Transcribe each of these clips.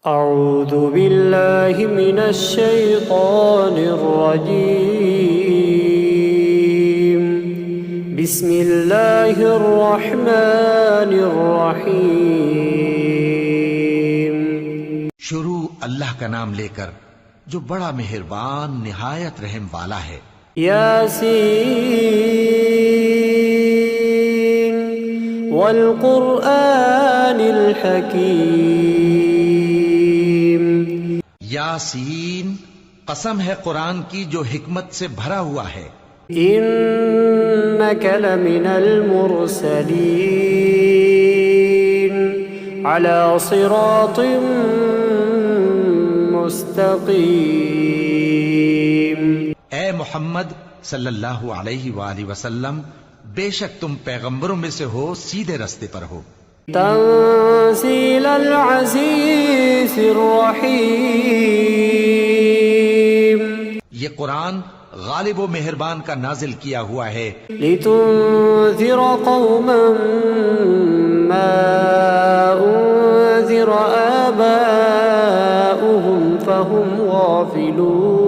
أعوذ بالله من الشيطان الرجيم بسم الله الرحمن الرحيم شروع اللہ کا نام لے کر جو بڑا مہربان نہایت رحم والا ہے۔ یاسین والقرآن الحکیم، یاسین قسم ہے قرآن کی جو حکمت سے بھرا ہوا ہے۔ إنك لمن المرسلين على صراط مستقيم۔ اے محمد صلی اللہ علیہ وآلہ وسلم، بے شک تم پیغمبروں میں سے ہو، سیدھے رستے پر ہو۔ تنزيل العزيز الرحيم، یہ قرآن غالب و مہربان کا نازل کیا ہوا ہے، لتنذر قوما ما أنذر آباؤهم فهم غافلون،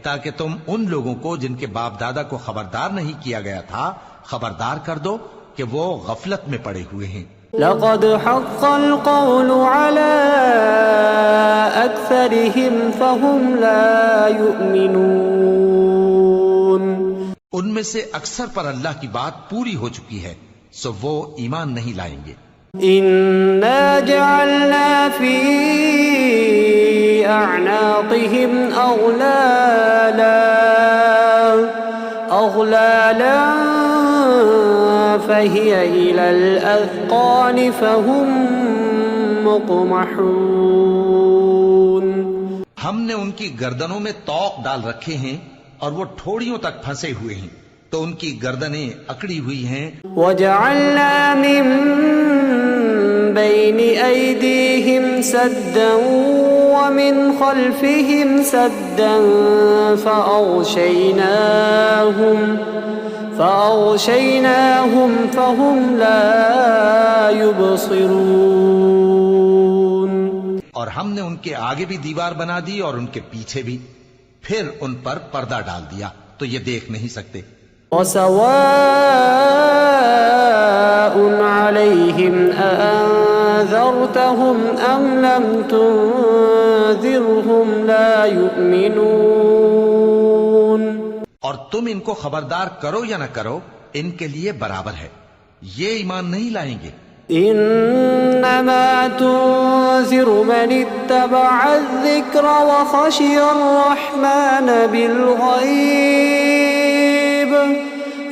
تاکہ تم ان لوگوں کو جن کے باپ دادا کو خبردار نہیں کیا گیا تھا خبردار کر دو کہ وہ غفلت میں پڑے ہوئے ہیں۔ لقد حق القول على أكثرهم فهم لا يؤمنون، ان میں سے اکثر پر اللہ کی بات پوری ہو چکی ہے، سو وہ ایمان نہیں لائیں گے۔ إنا جعلنا في أعناقهم أغلالا فهي إلى الأذقان فهم مقمحون، ہم نے ان کی گردنوں میں طوق ڈال رکھے ہیں اور وہ ٹھوڑیوں تک پھنسے ہوئے ہیں، تو ان کی گردنیں اکڑی ہوئی ہیں۔ وجعلنا من بين أيديهم سدا ومن خلفهم سدا فأغشيناهم فهم لا يبصرون، اور ہم نے ان کے آگے بھی دیوار بنا دی اور ان کے پیچھے بھی، پھر ان پر پردہ ڈال دیا تو یہ دیکھ نہیں سکتے۔ وسواء عليهم أأنذرتهم أم لم تنذرهم لا يؤمنون، اور تم ان کو خبردار کرو یا نہ کرو ان کے لیے برابر ہے، یہ ایمان نہیں لائیں گے۔ إنما تنذر من اتبع الذكر وخشي الرحمن بالغيب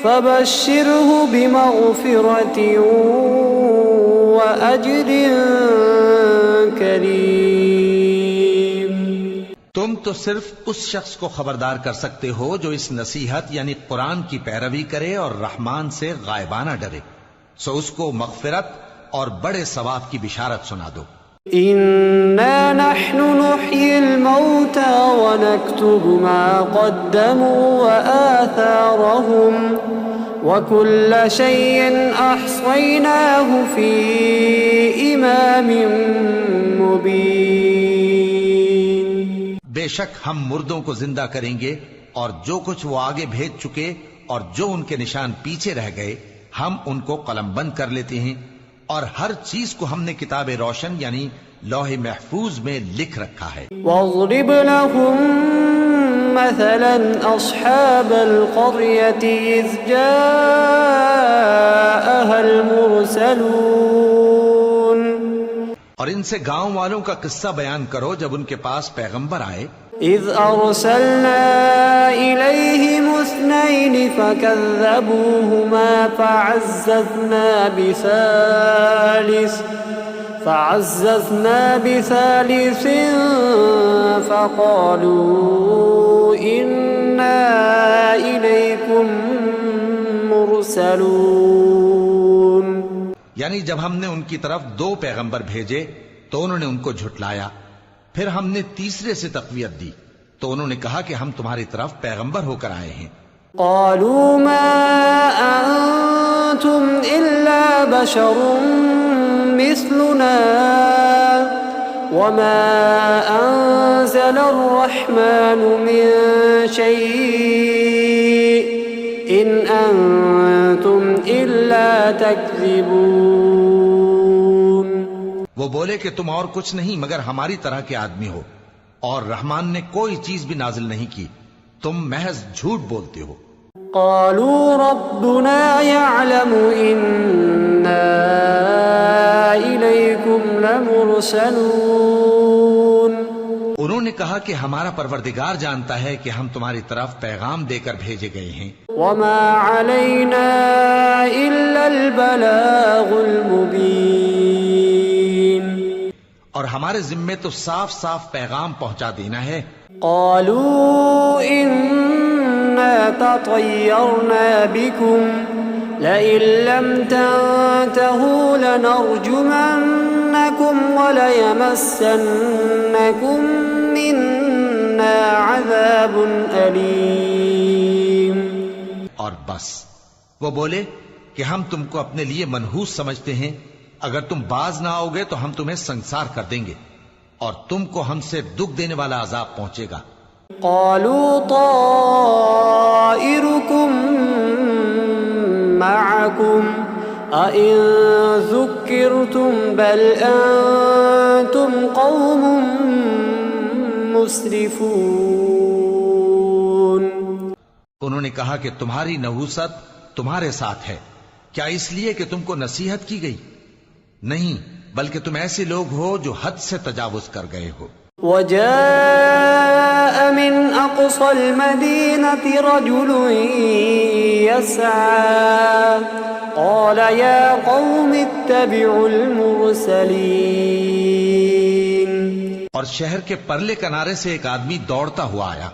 فبشره بمغفرة وأجر كريم۔ تم تو صرف اس شخص کو خبردار کر سکتے ہو جو اس نصیحت یعنی قرآن کی پیروی کرے اور رحمان سے غائبانہ ڈرے، سو اس کو مغفرت اور بڑے ثواب کی بشارت سنا دو۔ إنا نحن نحيي الموتى ونكتب ما قدموا وآثارهم وكل شيء أحصيناه في إمام مبين۔ بے شک ہم مردوں کو زندہ کریں گے اور جو کچھ وہ آگے بھیج چکے اور جو ان کے نشان پیچھے رہ گئے ہم ان کو قلم بند کر لیتے ہیں، اور ہر چیز کو ہم نے کتاب روشن یعنی لوح محفوظ میں لکھ رکھا ہے۔ واضرب لهم مثلا أصحاب القرية إذ جاءها المرسلون، اور ان سے گاؤں والوں کا قصہ بیان کرو جب ان کے پاس پیغمبر آئے۔ إذ أرسلنا إليهم اثنين فكذبوهما فعززنا بثالث فقالوا إنا إليكم مرسلون، یعنی جب ہم نے ان کی طرف دو پیغمبر بھیجے تو انہوں نے ان کو جھٹلایا، پھر ہم نے تیسرے سے تقویت دی تو انہوں نے کہا کہ ہم تمہاری طرف پیغمبر ہو کر آئے ہیں۔ قالوا ما أنتم إلا بشر مثلنا وما أنزل الرحمن من شيء إن أنتم إلا تكذبون. وہ بولے کہ تم اور کچھ نہیں مگر ہماری طرح کے آدمی ہو، اور رحمان نے کوئی چیز بھی نازل نہیں کی، تم محض جھوٹ بولتے ہو. قالوا ربنا يعلم إنا إليكم لمرسلون. انہوں نے کہا کہ ہمارا پروردگار جانتا ہے کہ ہم تمہاری طرف پیغام دے کر بھیجے گئے ہیں. وما علينا إلا البلاغ المبين. اور ہمارے ذمے تو صاف صاف پیغام پہنچا دینا ہے. قالوا إنا تطيرنا بكم لئن لم تنتهوا لنرجمنكم وليمسنكم منا عذاب أليم. اور بس وہ بولے کہ ہم تم کو اپنے لیے منحوس سمجھتے ہیں، اگر تم باز نہ آؤ گے تو ہم تمہیں سنسار کر دیں گے اور تم کو ہم سے دکھ دینے والا عذاب پہنچے گا. قالوا طائركم معكم أئن ذكرتم بل أنتم قوم مسرفون. انہوں نے کہا کہ تمہاری نحوست تمہارے ساتھ ہے، کیا اس لیے کہ تم کو نصیحت کی گئی؟ نہیں، بلکہ تم ایسے لوگ ہو جو حد سے تجاوز کر گئے ہو. وجاء من أقصى المدينة رجل يسعى قال يا قوم اتبعوا المرسلين. اور شہر کے پرلے کنارے سے ایک آدمی دوڑتا ہوا آیا،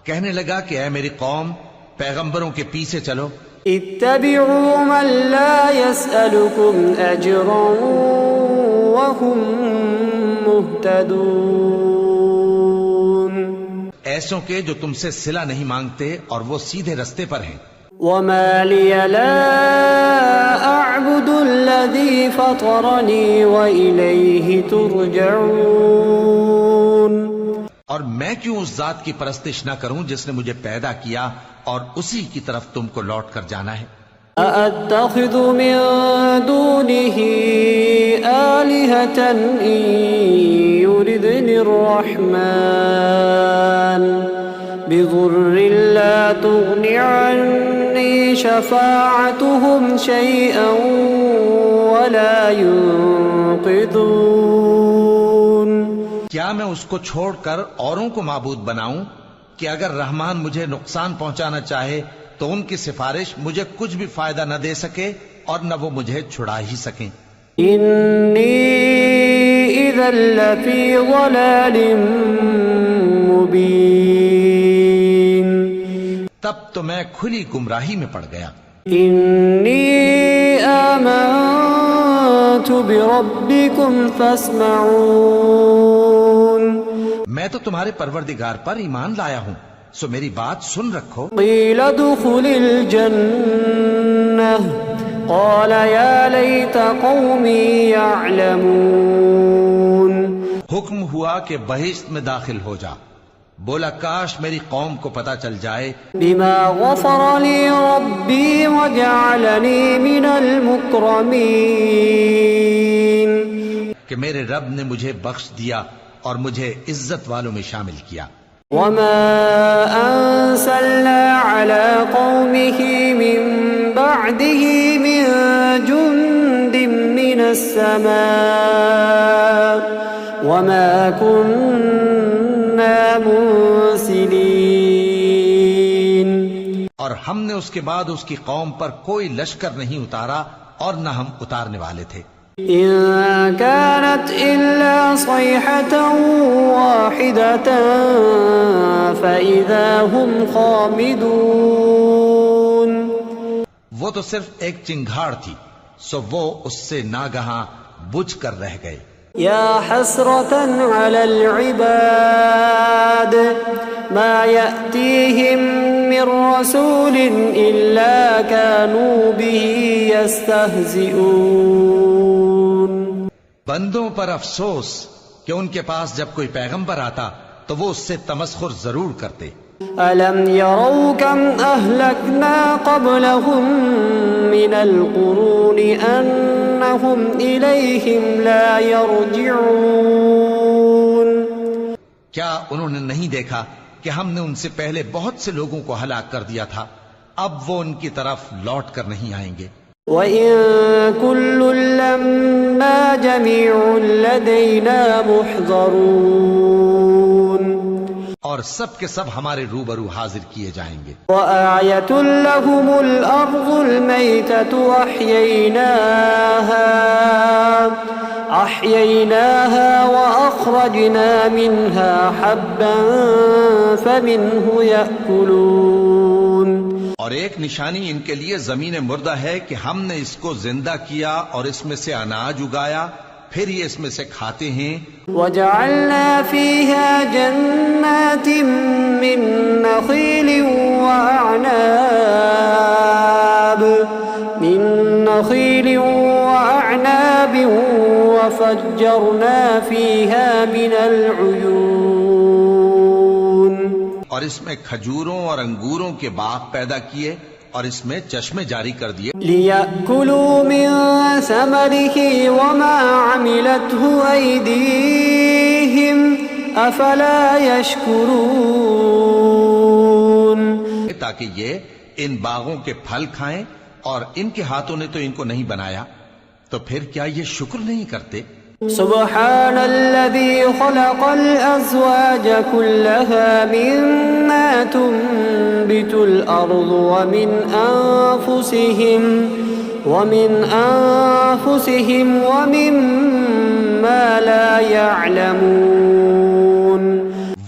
کہنے لگا کہ اے میری قوم، پیغمبروں کے پیچھے چلو. اتبعوا من لا يسألكم أجرا وهم مهتدون. ایسوں کے جو تم سے صلہ نہیں مانگتے اور وہ سیدھے رستے پر ہیں. وما لي لا أعبد الذي فطرني وإليه ترجعون. اور میں کیوں اس ذات کی پرستش نہ کروں جس نے مجھے پیدا کیا اور اسی کی طرف تم کو لوٹ کر جانا ہے. أأتخذ من دونه آلهة إن يردني الرحمن بضر لا تغن عني شفاعتهم شيئا ولا ينقذون. کیا میں اس کو چھوڑ کر اوروں کو معبود بناؤں کہ اگر رحمان مجھے نقصان پہنچانا چاہے تو ان کی سفارش مجھے کچھ بھی فائدہ نہ دے سکے اور نہ وہ مجھے چھڑا ہی سکیں. إني إذا لفي ضلال مبين. تب تو میں کھلی گمراہی میں پڑ گیا. إني آمنت بربكم فاسمعون. میں تو تمہارے پروردگار پر ایمان لایا ہوں، سو میری بات سن رکھو. قيل ادخل الجنة قال يا ليت قومي يعلمون. حکم ہوا کہ بہشت میں داخل ہو جا. بولا کاش میری قوم کو پتا چل جائے بما غفر لي ربي وجعلني من المكرمين. کہ میرے رب نے مجھے بخش دیا اور مجھے عزت والوں میں شامل کیا. وما أنزلنا على قومه من بعده من جند من السماء وما كنا منزلين. اور ہم نے اس کے بعد اس کی قوم پر کوئی لشکر نہیں اتارا اور نہ ہم اتارنے والے تھے. إن كانت إلا صيحة واحدة فإذا هم خامدون. وہ تو صرف ایک چنگھاڑ تھی، سو وہ اس سے ناگہاں بجھ کر رہ گئے. يا حسرة على العباد ما يأتيهم من رسول إلا كانوا به يستهزئون. بندوں پر افسوس کہ ان کے پاس جب کوئی پیغمبر آتا تو وہ اس سے تمسخر ضرور کرتے. أَلَمْ يَرَوْا كَمْ أَهْلَكْنَا قَبْلَهُمْ مِنَ الْقُرُونِ أَنَّهُمْ إِلَيْهِمْ لَا يَرْجِعُونَ. کیا انہوں نے نہیں دیکھا کہ ہم نے ان سے پہلے بہت سے لوگوں کو ہلاک کر دیا تھا، اب وہ ان کی طرف لوٹ کر نہیں آئیں گے. وَإِن كُلٌّ لَّمَّا جَمِيعٌ لَّدَيْنَا مُحْضَرُونَ. اور سب کے سب ہمارے روبرو حاضر کیے جائیں گے. وَآيَةٌ لَّهُمُ الْأَرْضُ الْمَيْتَةُ أَحْيَيْنَاهَا وَأَخْرَجْنَا مِنْهَا حَبًّا فَمِنْهُ يَأْكُلُونَ. اور ایک نشانی ان کے لیے زمین مردہ ہے کہ ہم نے اس کو زندہ کیا اور اس میں سے اناج اگایا، پھر یہ اس میں سے کھاتے ہیں. وَجَعَلْنَا فِيهَا جَنَّاتٍ مِّن نَّخِيلٍ وَأَعْنَابٍ وَفَجَّرْنَا فِيهَا مِنَ الْعُيُونِ. اور اس میں کھجوروں اور انگوروں کے باغ پیدا کیے اور اس میں چشمے جاری کر دیے. لِيَأْكُلُوا مِن ثَمَرِهِ وَمَا عَمِلَتْهُ أَيْدِيهِمْ أَفَلَا يَشْكُرُونَ. تاکہ یہ ان باغوں کے پھل کھائیں، اور ان کے ہاتھوں نے تو ان کو نہیں بنایا، تو پھر کیا یہ شکر نہیں کرتے؟ سبحان الذي خلق الأزواج كلها مما تنبت الأرض ومن أنفسهم ومما لا يعلمون.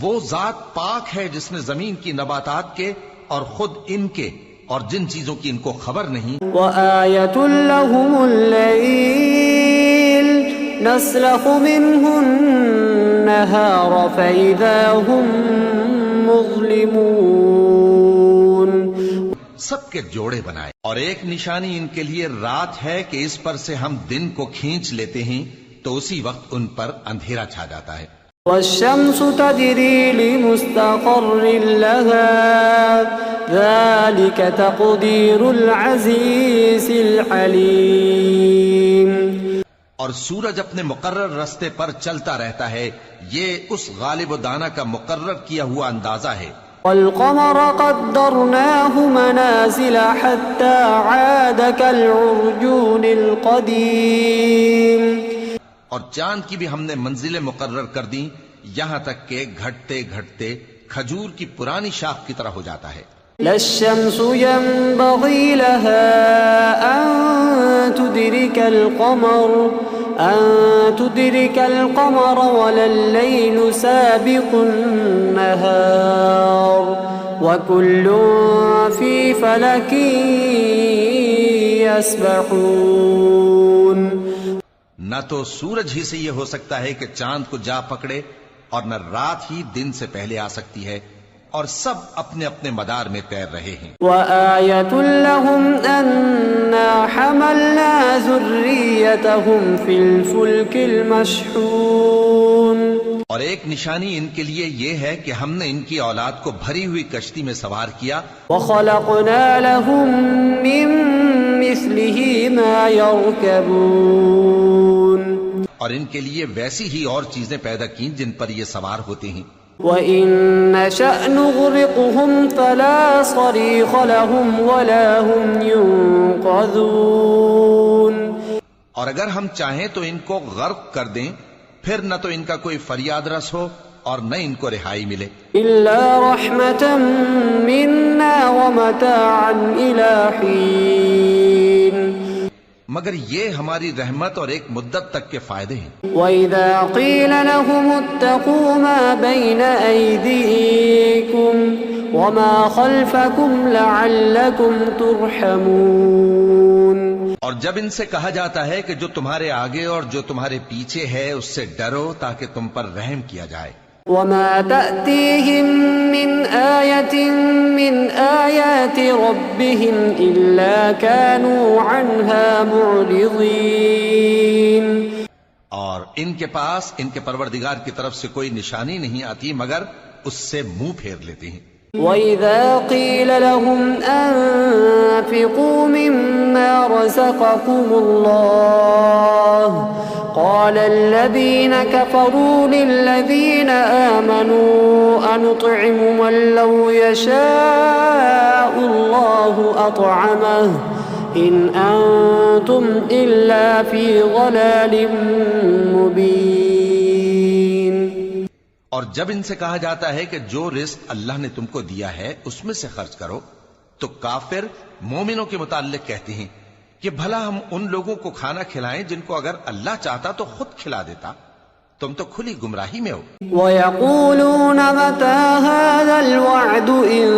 وہ ذات پاک ہے جس نے زمین کی نباتات کے اور خود ان کے اور جن چیزوں کی ان کو خبر نہیں. وآية لهم الليل نسلخ منه النهار فإذا هم مظلمون. سب کے جوڑے بنائے، اور ایک نشانی ان کے لیے رات ہے کہ اس پر سے ہم دن کو کھینچ لیتے ہیں تو اسی وقت ان پر اندھیرا چھا جاتا ہے. والشمس تجري لمستقر لها ذلك تقدير العزيز العليم. اور سورج اپنے مقرر راستے پر چلتا رہتا ہے، یہ اس غالب و دانا کا مقرر کیا ہوا اندازہ ہے. والقمر قدرناه منازل حتى عاد كالعرجون القديم. اور چاند کی بھی ہم نے منزلیں مقرر کر دیں یہاں تک کہ گھٹتے گھٹتے کھجور کی پرانی شاخ کی طرح ہو جاتا ہے. لا الشمس ينبغي لها أن تدرك القمر ولا الليل سابق النهار وكل في فلك يسبحون. نہ تو سورج ہی سے یہ ہو سکتا ہے کہ چاند کو جا پکڑے، اور نہ رات ہی دن سے پہلے آ سکتی ہے، اور سب اپنے اپنے مدار میں تیر رہے ہیں. وآية لهم أنا حملنا ذريتهم في الفلك المشحون. اور ایک نشانی ان کے لیے یہ ہے کہ ہم نے ان کی اولاد کو بھری ہوئی کشتی میں سوار کیا. وخلقنا لهم من مثله ما يركبون. اور ان کے لیے ویسی ہی اور چیزیں پیدا کی جن پر یہ سوار ہوتے ہیں. وَإِن نَّشَأْ نُغْرِقْهُمْ فَلَا صَرِيخَ لَهُمْ وَلَا هُمْ يُنقَذُونَ. اور اگر ہم چاہیں تو ان کو غرق کر دیں، پھر نہ تو ان کا کوئی فریاد رس ہو اور نہ ان کو رہائی ملے. إِلَّا رَحْمَةً مِّنَّا وَمَتَاعًا إِلَى حِينٍ. مگر یہ ہماری رحمت اور ایک مدت تک کے فائدے ہیں. وَإِذَا قِيلَ لَهُمُ اتَّقُوا مَا بَيْنَ أَيْدِيكُمْ وَمَا خَلْفَكُمْ لَعَلَّكُمْ تُرْحَمُونَ. اور جب ان سے کہا جاتا ہے کہ جو تمہارے آگے اور جو تمہارے پیچھے ہے اس سے ڈرو تاکہ تم پر رحم کیا جائے. وَمَا تَأْتِيهِم مِّنْ آيَةٍ مِّنْ آيَاتِ رَبِّهِمْ إِلَّا كَانُوا عَنْهَا مُعْرِضِينَ. اور ان کے پاس ان کے پروردگار کی طرف سے کوئی نشانی نہیں آتی مگر اس سے منہ پھیر لیتے ہیں۔ وَإِذَا قِيلَ لَهُمْ أَنفِقُوا مِمَّا رَزَقَكُمُ اللَّهُ قَالَ الَّذِينَ كَفَرُوا لِلَّذِينَ آمَنُوا أَنُطْعِمُ مَن لَّوْ يَشَاءُ اللَّهُ أَطْعَمَهُ إِنْ أَنتُمْ إِلَّا فِي ضَلَالٍ مُّبِينٍ۔ اور جب ان سے کہا جاتا ہے کہ جو رزق اللہ نے تم کو دیا ہے اس میں سے خرچ کرو، تو کافر مومنوں کے متعلق کہتے ہیں کہ بھلا ہم ان لوگوں کو کھانا کھلائیں جن کو اگر اللہ چاہتا تو خود کھلا دیتا، تم تو کھلی گمراہی میں ہو۔ وَيَقُولُونَ مَتَى هَذَا الْوَعْدُ إِن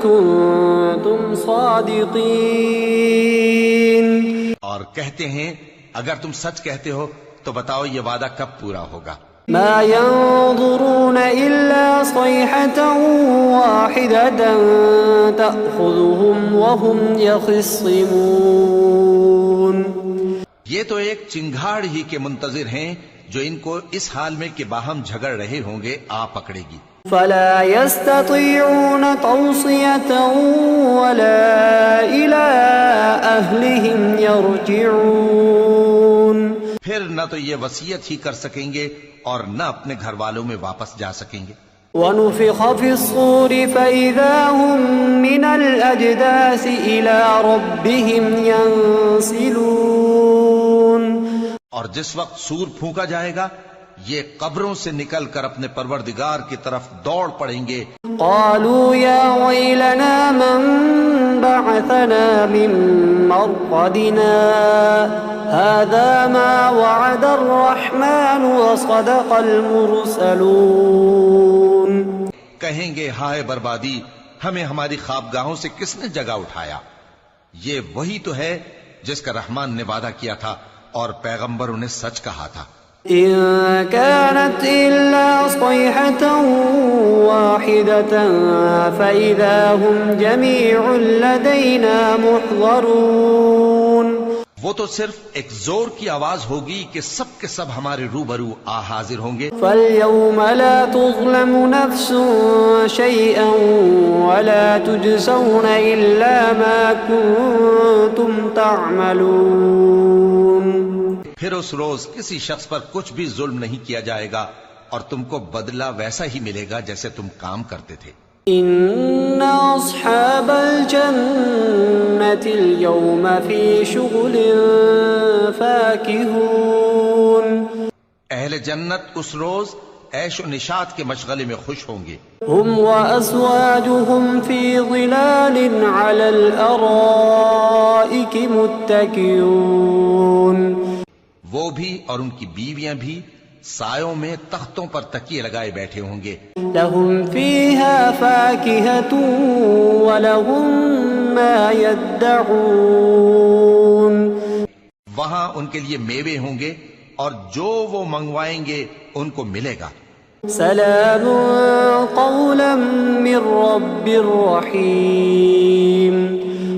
كُنتُمْ صَادِقِينَ۔ اور کہتے ہیں اگر تم سچ کہتے ہو تو بتاؤ یہ وعدہ کب پورا ہوگا۔ ما ينظرون إلا صيحة واحدة تأخذهم وهم يخصمون۔ یہ تو ایک چنگھاڑ ہی کے منتظر ہیں جو ان کو اس حال میں کہ باہم جھگڑ رہے ہوں گے آ پکڑے گی۔ فلا يستطيعون توصية ولا إلى أهلهم يرجعون۔ پھر نہ تو یہ وصیت ہی کر سکیں گے اور نہ اپنے گھر والوں میں واپس جا سکیں گے۔ وَنُفِخَ فِي الصُّورِ فَإِذَا هُم مِّنَ الْأَجْدَاثِ إِلَى رَبِّهِمْ يَنسِلُونَ۔ اور جس وقت سور پھونکا جائے گا یہ قبروں سے نکل کر اپنے پروردگار کی طرف دوڑ پڑیں گے۔ قالوا يا ويلنا من بعثنا من مرقدنا هذا ما وعد الرحمن وصدق المرسلون۔ کہیں گے ہائے بربادی، ہمیں ہماری خوابگاہوں سے کس نے جگہ اٹھایا؟ یہ وہی تو ہے جس کا رحمان نے وعدہ کیا تھا اور پیغمبروں نے سچ کہا تھا۔ إن كانت إلا صيحة واحدة فإذا هم جميع لدينا محضرون۔ وہ تو صرف ایک زور کی آواز ہوگی کہ سب کے سب ہمارے روبرو آ حاضر ہوں گے۔ فاليوم لا تظلم نفس شيئا ولا تجزون إلا ما كنتم تعملون۔ پھر اس روز کسی شخص پر کچھ بھی ظلم نہیں کیا جائے گا اور تم کو بدلہ ویسا ہی ملے گا جیسے تم کام کرتے تھے۔ إن أصحاب الجنة اليوم في شغل فاكهون۔ اہل جنت اس روز عیش و نشاط کے مشغلے میں خوش ہوں گے۔ هم وأزواجهم في ظلال على الأرائك متكئون۔ وہ بھی اور ان کی بیویاں بھی سایوں میں تختوں پر تکیے لگائے بیٹھے ہوں گے۔ لهم فيها فاكهة ولهم ما يدعون۔ وہاں ان کے لیے میوے ہوں گے اور جو وہ منگوائیں گے ان کو ملے گا۔ سلام قولا من رب رحيم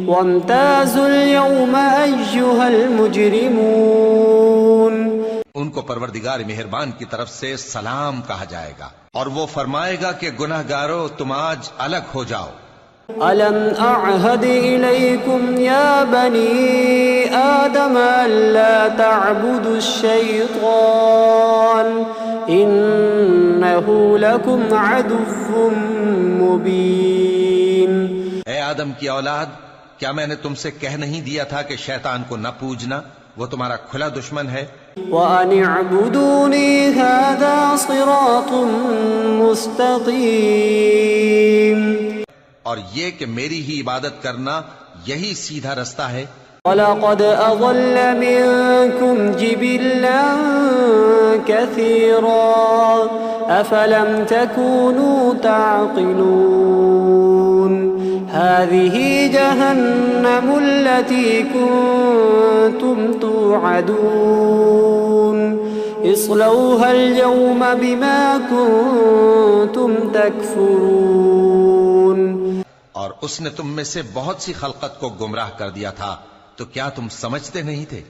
وامتازوا اليوم أيها المجرمون۔ ان کو پروردگار مہربان کی طرف سے سلام کہا جائے گا اور وہ فرمائے گا کہ گناہ گارو تم آج الگ ہو جاؤ۔ ألم أعهد إليكم يا بني آدم ألا تعبدوا الشيطان إنه لكم عدو مبين۔ اے آدم کی اولاد، کیا میں نے تم سے کہہ نہیں دیا تھا کہ شیطان کو نہ پوجنا، وہ تمہارا کھلا دشمن ہے۔ وَأَنِ اعْبُدُونِي هَذَا صِرَاطٌ مُسْتَقِيمٌ۔ اور یہ کہ میری ہی عبادت کرنا یہی سیدھا رستہ ہے۔ وَلَقَدْ أَضَلَّ مِنكُمْ جِبِلًّا كَثِيرًا أَفَلَمْ تَكُونُوا تَعْقِلُونَ۔ هَذِهِ جَهَنَّمُ الَّتِي كُنتُمْ تُوعَدُونَ اصْلَوْهَا الْيَوْمَ بِمَا كُنتُمْ تَكْفُرُونَ۔ اور اس نے تم میں سے بہت سی خلقت کو گمراہ کر دیا تھا، تو کیا تم سمجھتے نہیں تھے؟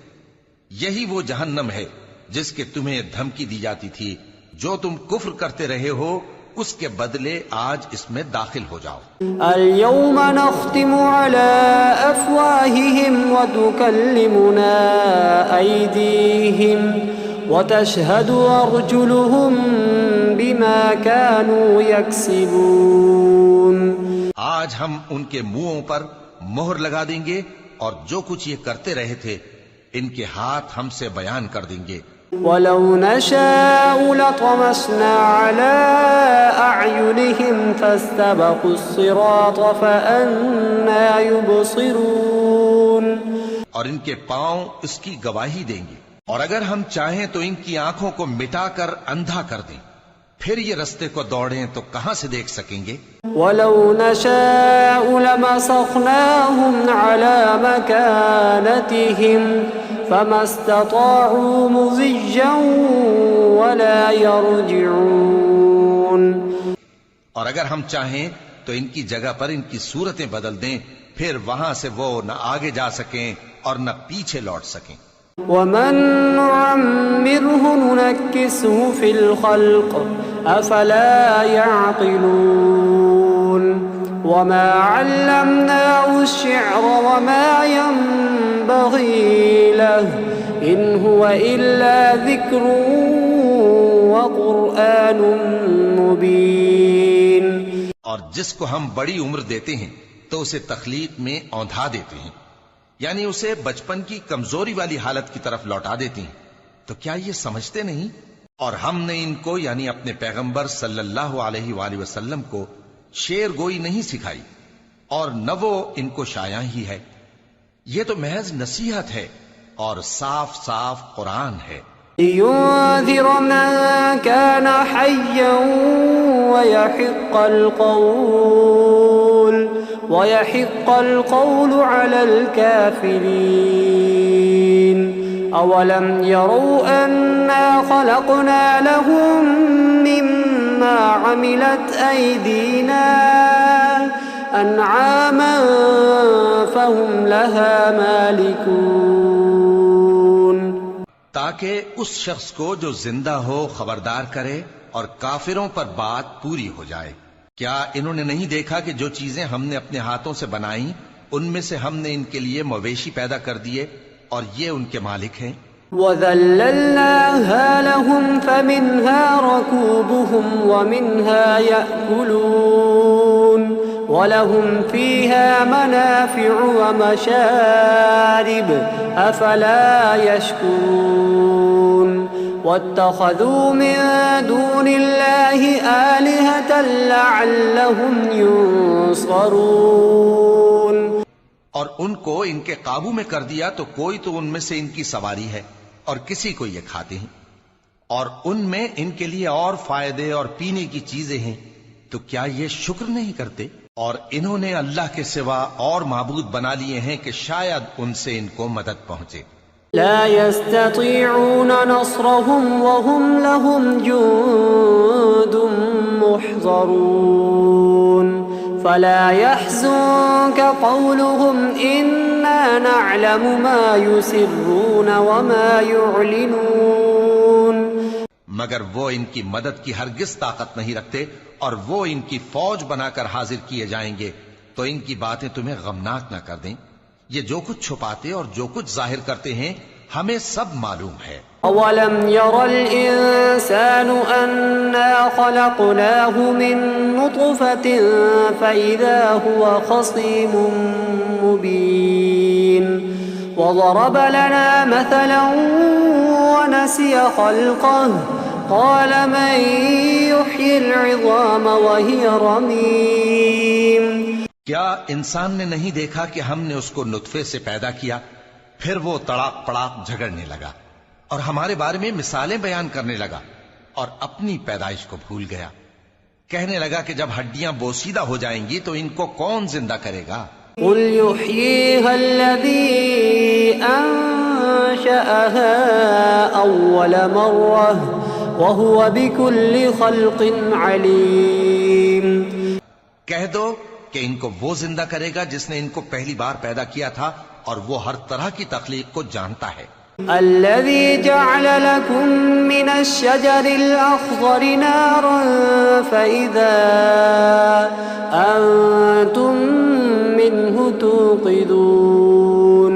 یہی وہ جہنم ہے جس کے تمہیں دھمکی دی جاتی تھی، جو تم کفر کرتے رہے ہو اس کے بدلے آج اس میں داخل ہو جاؤ۔ اليوم نختم على أفواههم وتكلمنا أيديهم وتشهد أرجلهم بما كانوا يكسبون۔ آج ہم ان کے منہوں پر مہر لگا دیں گے اور جو کچھ یہ کرتے رہے تھے ان کے ہاتھ ہم سے بیان کر دیں گے۔ وَلَوْ نَشَاءُ لَطَمَسْنَا عَلَىٰ أَعْيُنِهِمْ فَاسْتَبَقُوا الصِّرَاطَ فَأَنَّىٰ يُبْصِرُونَ۔ اور ان کے پاؤں اس کی گواہی دیں گے، اور اگر ہم چاہیں تو ان کی آنکھوں کو مٹا کر اندھا کر دیں، پھر یہ رستے کو دوڑیں تو کہاں سے دیکھ سکیں گے؟ وَلَوْ نَشَاءُ لَمَسَخْنَاهُمْ عَلَىٰ مَكَانَتِهِمْ فَمَا اسْتَطَاعُوا مُضِيًّا وَلَا يَرْجِعُونَ۔ اور اگر ہم چاہیں تو ان کی جگہ پر ان کی صورتیں بدل دیں، پھر وہاں سے وہ نہ آگے جا سکیں اور نہ پیچھے لوٹ سکیں۔ وَمَن نُّعَمِّرْهُ نُنَكِّسْهُ فِي الْخَلْقِ أَفَلَا يَعْقِلُونَ وَمَا عَلَّمْنَاهُ الشِّعْرَ وَمَا يَنبَغِي لَهُ إِنْ هُوَ إِلَّا ذِكْرٌ وَقُرْآنٌ مُبِينٌ۔ اور جس کو ہم بڑی عمر دیتے ہیں تو اسے تخلیق میں اوندھا دیتے ہیں، یعنی اسے بچپن کی کمزوری والی حالت کی طرف لوٹا دیتے ہیں، تو کیا یہ سمجھتے نہیں؟ اور ہم نے ان کو یعنی اپنے پیغمبر صلی اللہ علیہ وآلہ وسلم کو شعر گوئی نہیں سکھائی، اور نہ وہ ان کو شایع ہی ہے، یہ تو محض نصیحت ہے اور صاف صاف قرآن ہے۔ لِيُنذِرَ مَن كَانَ حَيًّا وَيَحِقَّ الْقَوْلُ عَلَى الْكَافِرِينَ أَوَلَمْ يَرَوْا أَنَّا خَلَقْنَا لَهُم مِّمَّا عَمِلَتْ أَيْدِينَا أَنْعَامًا فَهُمْ لَهَا مَالِكُونَ۔ تاکہ اس شخص کو جو زندہ ہو خبردار کرے اور کافروں پر بات پوری ہو جائے۔ کیا انہوں نے نہیں دیکھا کہ جو چیزیں ہم نے اپنے ہاتھوں سے بنائیں ان میں سے ہم نے ان کے لیے مویشی پیدا کر دیے اور یہ ان کے مالک ہیں؟ وَذَلَّلْنَاهَا لَهُمْ فَمِنْهَا رَكُوبُهُمْ وَمِنْهَا يَأْكُلُونَ وَلَهُمْ فِيهَا مَنَافِعُ وَمَشَارِبُ أَفَلَا يَشْكُرُونَ وَاتَّخَذُوا مِن دُونِ اللَّهِ آلِهَةً لَعَلَّهُمْ يُنصَرُونَ۔ اور ان کو ان کے قابو میں کر دیا تو کوئی تو ان میں سے ان کی سواری ہے اور کسی کو یہ کھاتے ہیں، اور ان میں ان کے لیے اور فائدے اور پینے کی چیزیں ہیں، تو کیا یہ شکر نہیں کرتے؟ اور انہوں نے اللہ کے سوا اور معبود بنا لیے ہیں کہ شاید ان سے ان کو مدد پہنچے۔ لا يستطيعون نصرهم وهم لهم جند محضرون فلا يحزنك قولهم إنا نعلم ما يسرون وما يعلنون۔ مگر وہ ان کی مدد کی ہرگز طاقت نہیں رکھتے، اور وہ ان کی فوج بنا کر حاضر کیے جائیں گے تو ان کی باتیں تمہیں غمناک نہ کر دیں۔ یہ جو کچھ چھپاتے اور جو کچھ ظاہر کرتے ہیں ہمیں سب معلوم ہے۔ أَوَلَمْ يَرَ الْإِنسَانُ أَنَّا خَلَقْنَاهُ مِن نُّطْفَةٍ فَإِذَا هُوَ خَصِيمٌ مُّبِينٌ وَضَرَبَ لَنَا مَثَلًا وَنَسِيَ خَلْقَهُ قَالَ مَن يُحْيِي الْعِظَامَ وَهِيَ رَمِيمٌ۔ کیا انسان نے نہیں دیکھا کہ ہم نے اس کو نطفے سے پیدا کیا، پھر وہ تڑاک پڑاک جھگڑنے لگا اور ہمارے بارے میں مثالیں بیان کرنے لگا اور اپنی پیدائش کو بھول گیا، کہنے لگا کہ جب ہڈیاں بوسیدہ ہو جائیں گی تو ان کو کون زندہ کرے گا؟ قُلْ يُحْيِيهَا الَّذِي أَنشَأَهَا أَوَّلَ مَرَّةٍ وَهُوَ بِكُلِّ خَلْقٍ عَلِيمٌ۔ کہہ دو کہ ان کو وہ زندہ کرے گا جس نے ان کو پہلی بار پیدا کیا تھا، اور وہ ہر طرح کی تخلیق کو جانتا ہے۔ الذي جعل لكم من الشجر الأخضر نارا فإذا أنتم منه توقدون.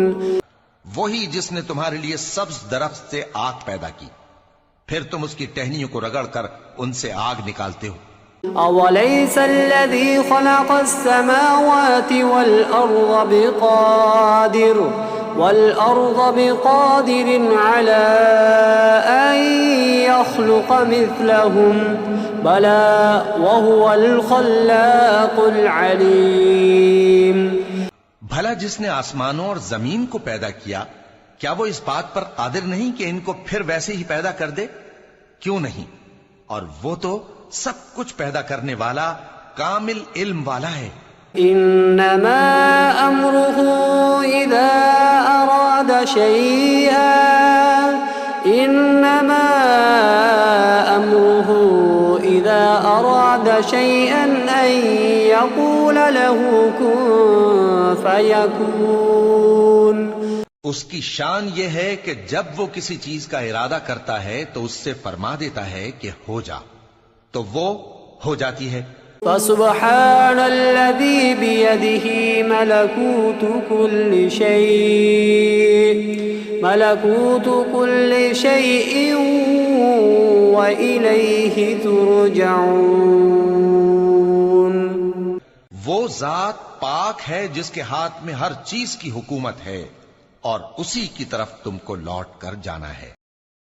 وہی جس نے تمہارے لیے سبز درخت سے آگ پیدا کی، پھر تم اس کی ٹہنیوں کو رگڑ کر ان سے آگ نکالتے ہو. أوليس الذي خلق السماوات والأرض بقادر على أن يخلق مثلهم بلى وهو الخلاق العليم. بھلا جس نے آسمانوں اور زمین کو پیدا کیا، کیا وہ اس بات پر قادر نہیں کہ ان کو پھر ویسے ہی پیدا کر دے؟ کیوں نہیں، اور وہ تو سب کچھ پیدا کرنے والا کامل علم والا ہے. انما امره اذا اراد شيئا ان يقول له كن فيكون. اس کی شان یہ ہے کہ جب وہ کسی چیز کا ارادہ کرتا ہے تو اس سے فرما دیتا ہے کہ ہو جا، تو وہ ہو جاتی ہے. فسبحان الذي بيده ملكوت كل شيء وإليه ترجعون. وہ ذات پاک ہے جس کے ہاتھ میں ہر چیز کی حکومت ہے اور اسی کی طرف تم کو لوٹ کر جانا ہے.